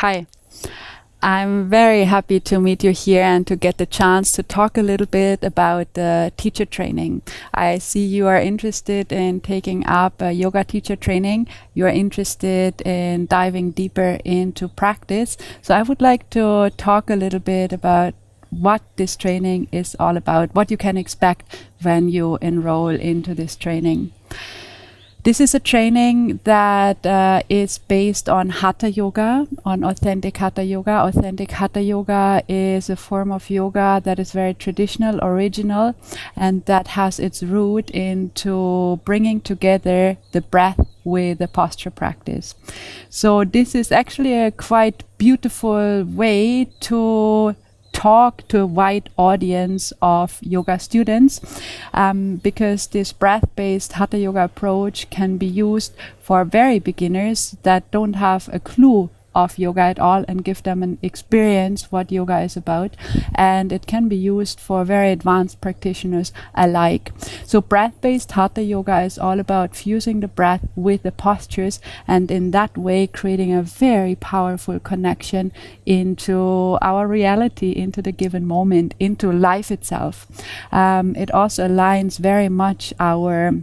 Hi. I'm very happy to meet you here and to get the chance to talk a little bit about teacher training. I see you are interested in taking up a yoga teacher training. You are interested in diving deeper into practice. So I would like to talk a little bit about what this training is all about, what you can expect when you enroll into this training. This is a training that is based on Hatha yoga, on authentic Hatha yoga. Authentic Hatha yoga is a form of yoga that is very traditional, original, and that has its root into bringing together the breath with the posture practice. So this is actually a quite beautiful way to talk to a wide audience of yoga students because this breath-based Hatha yoga approach can be used for very beginners that don't have a clue of yoga at all and give them an experience what yoga is about, and it can be used for very advanced practitioners alike. So breath-based Hatha yoga is all about fusing the breath with the postures, and in that way creating a very powerful connection into our reality, into the given moment, into life itself. It also aligns very much our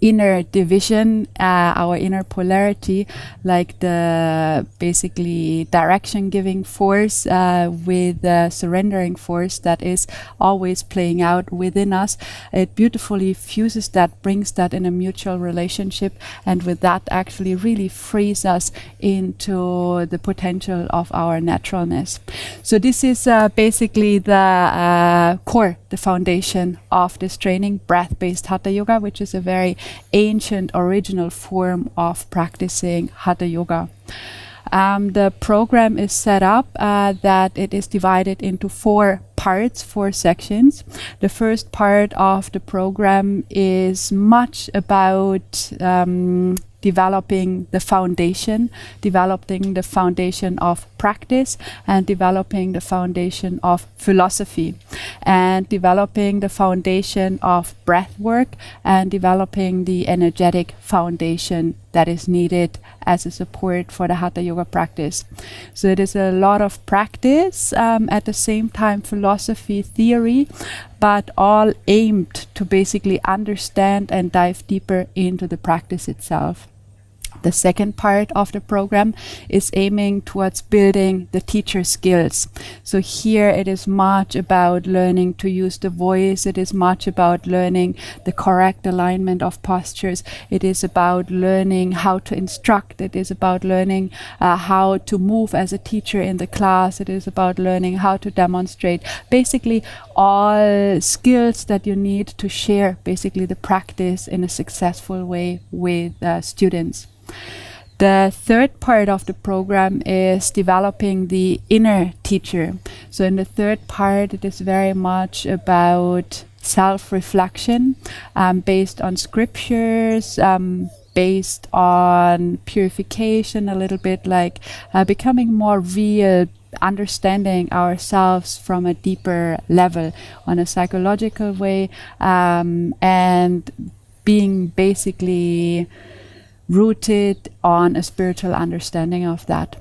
inner division, our inner polarity, like the basically direction giving force with the surrendering force that is always playing out within us. It beautifully fuses that, brings that in a mutual relationship, and with that actually really frees us into the potential of our naturalness. So this is basically the core, the foundation of this training, breath-based Hatha yoga, which is a very ancient original form of practicing Hatha yoga. The program is set up that it is divided into 4 parts, 4 sections. The first part of the program is much about developing the foundation of practice, and developing the foundation of philosophy, and developing the foundation of breath work, and developing the energetic foundation that is needed as a support for the Hatha yoga practice. So it is a lot of practice, at the same time philosophy, theory, but all aimed to basically understand and dive deeper into the practice itself. The second part of the program is aiming towards building the teacher skills. So here it is much about learning to use the voice. It is much about learning the correct alignment of postures. It is about learning how to instruct. It is about learning how to move as a teacher in the class. It is about learning how to demonstrate. Basically all skills that you need to share basically the practice in a successful way with students. The third part of the program is developing the inner teacher. So in the third part, it is very much about self-reflection, based on scriptures, based on purification, a little bit like becoming more real, understanding ourselves from a deeper level on a psychological way, and being basically rooted on a spiritual understanding of that.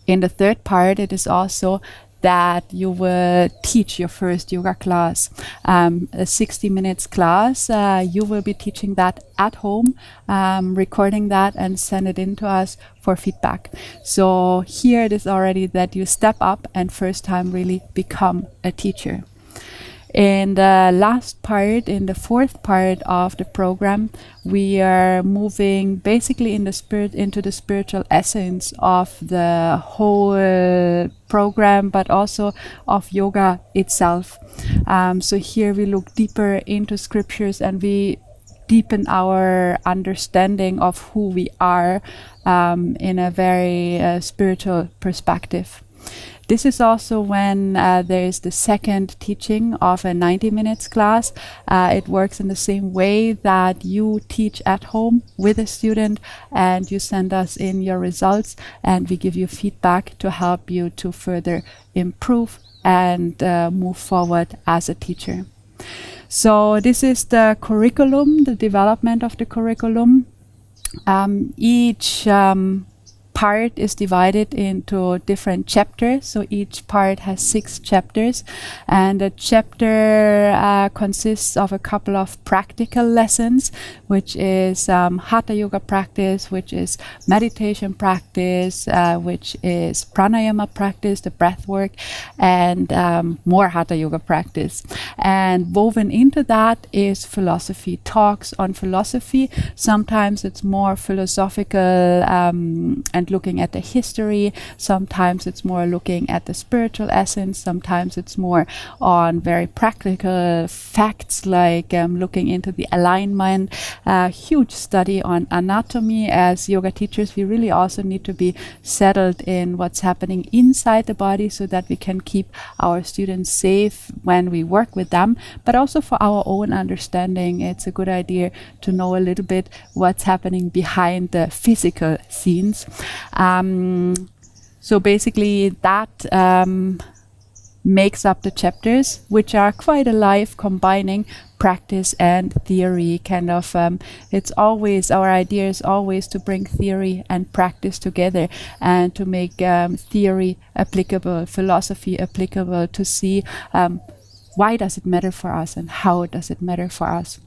In the third part, it is also that you will teach your first yoga class, a 60 minutes class. You will be teaching that at home, recording that and send it in to us for feedback. So here it is already that you step up and first time really become a teacher. In the last part, in the fourth part of the program, we are moving basically in the spirit into the spiritual essence of the whole program, but also of yoga itself. So here we look deeper into scriptures and we deepen our understanding of who we are in a very spiritual perspective. This is also when there is the second teaching of a 90 minutes class. It works in the same way that you teach at home with a student and you send us in your results and we give you feedback to help you to further improve and move forward as a teacher. So this is the curriculum, the development of the curriculum. Each part is divided into different chapters. So each part has 6 chapters, and a chapter consists of a couple of practical lessons, which is Hatha yoga practice, which is meditation practice, which is Pranayama practice, the breath work, and more Hatha yoga practice. And woven into that is philosophy, talks on philosophy. Sometimes it's more philosophical and looking at the history. Sometimes it's more looking at the spiritual essence. Sometimes it's more on very practical facts, like looking into the alignment. Huge study on anatomy. As yoga teachers, we really also need to be settled in what's happening inside the body so that we can keep our students safe when we work with them. But also for our own understanding, it's a good idea to know a little bit what's happening behind the physical scenes. So basically that makes up the chapters, which are quite alive, combining practice and theory. Kind of it's always, our idea is always to bring theory and practice together and to make theory applicable, philosophy applicable, to see why does it matter for us and how does it matter for us.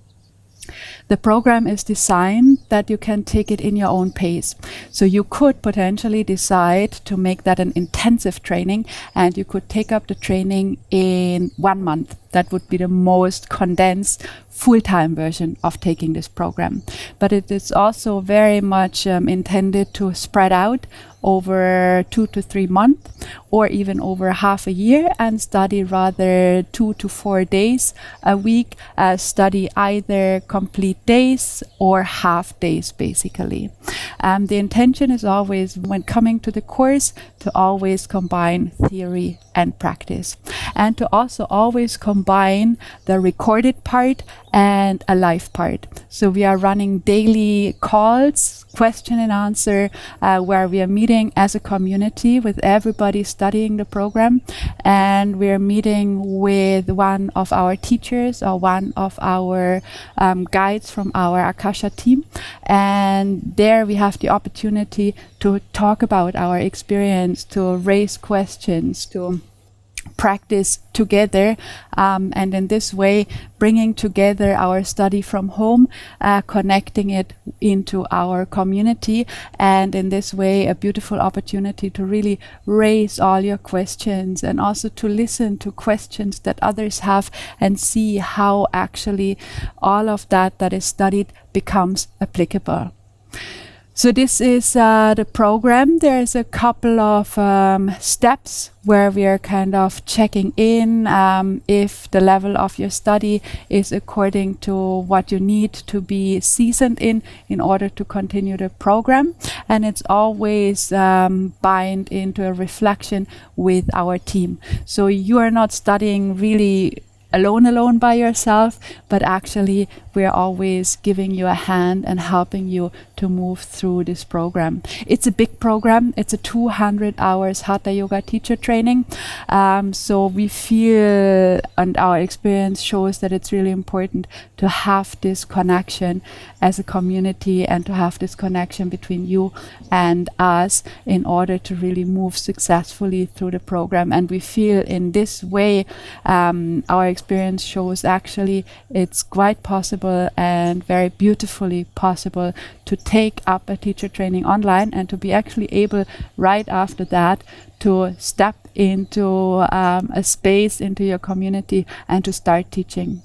The program is designed that you can take it in your own pace. So you could potentially decide to make that an intensive training, and you could take up the training in 1 month. That would be the most condensed full-time version of taking this program. But it is also very much intended to spread out over 2 to 3 months, or even over half a year, and study rather 2 to 4 days a week. Study either complete days or half days, basically. The intention is always, when coming to the course, to always combine theory and practice, and to also always combine the recorded part and a live part. So we are running daily calls, question and answer, where we are meeting as a community with everybody studying the program, and we are meeting with one of our teachers or one of our guides from our Akasha team, and there we have the opportunity to talk about our experience, to raise questions, to practice together, and in this way bringing together our study from home, connecting it into our community, and in this way a beautiful opportunity to really raise all your questions and also to listen to questions that others have and see how actually all of that is studied becomes applicable. So this is the program. There's a couple of steps where we are kind of checking in if the level of your study is according to what you need to be seasoned in order to continue the program. And it's always bind into a reflection with our team. So you are not studying really alone by yourself, but actually we're always giving you a hand and helping you to move through this program. It's a big program. It's a 200 hours Hatha Yoga teacher training. So we feel, and our experience shows, that it's really important to have this connection as a community and to have this connection between you and us in order to really move successfully through the program. And we feel in this way, our experience shows actually it's quite possible and very beautifully possible to take up a teacher training online and to be actually able right after that to step into a space, into your community, and to start teaching.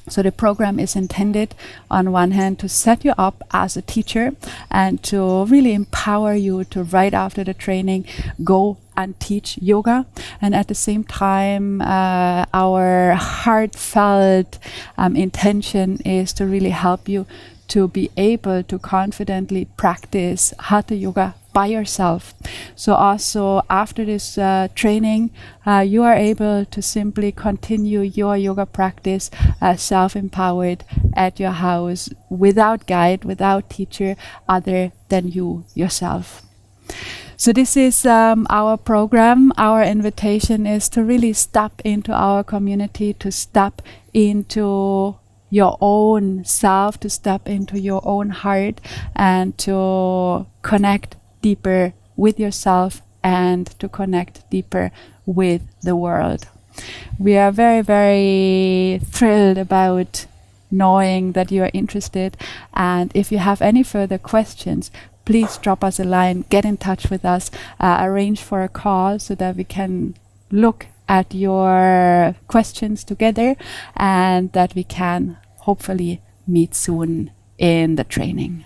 So the program is intended on one hand to set you up as a teacher and to really empower you to right after the training go and teach yoga, and at the same time our heartfelt intention is to really help you to be able to confidently practice Hatha yoga by yourself. So also after this training, you are able to simply continue your yoga practice self-empowered at your house, without guide, without teacher other than you yourself. So this is our program. Our invitation is to really step into our community, to step into your own self, to step into your own heart, and to connect deeper with yourself and to connect deeper with the world. We are very, very thrilled about knowing that you are interested, and if you have any further questions, please drop us a line, get in touch with us, arrange for a call so that we can look at your questions together and that we can hopefully meet soon in the training.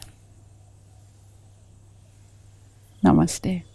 Namaste.